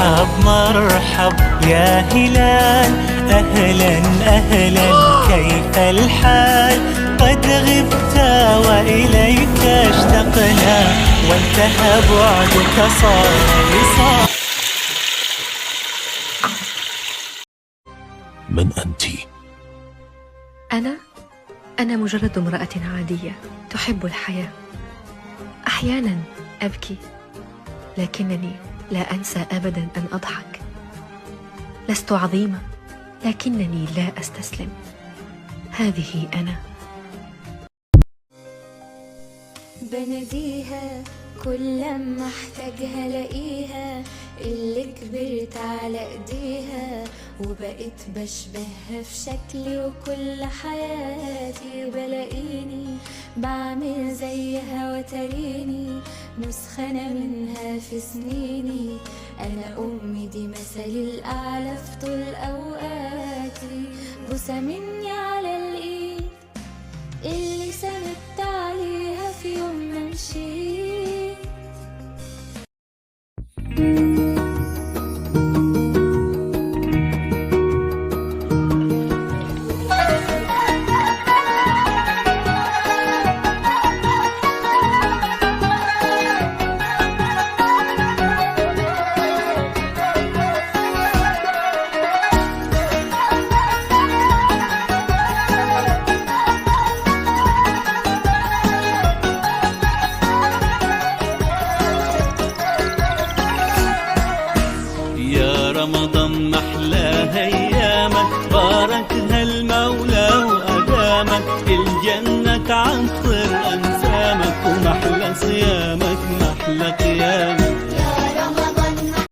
مرحب مرحب يا هلال، أهلا أهلا كيف الحال؟ قد غبت وإليك اشتقنا، وانتهى بعدك صار وصال. من أنت؟ أنا مجرد امرأة عادية تحب الحياة. أحيانا أبكي، لكنني لا أنسى أبدا أن أضحك. لست عظيمة، لكنني لا أستسلم. هذه أنا. بناديها كل ما احتاجها لاقيها، اللي كبرت على ايديها وبقيت بشبهها في شكلي، وكل حياتي بلاقيني بعمل زيها وتريني نسخة أنا منها في سنيني. أنا أمي دي مثلي الأعلى في طول أوقاتي، بوسة مني على الإيد اللي سندت عليها في يوم ما مشيت. رمضان محلاها ايامك، باركها المولى وادامك، الجنة تعطر انسامك، ومحلى صيامك محلى قيامك.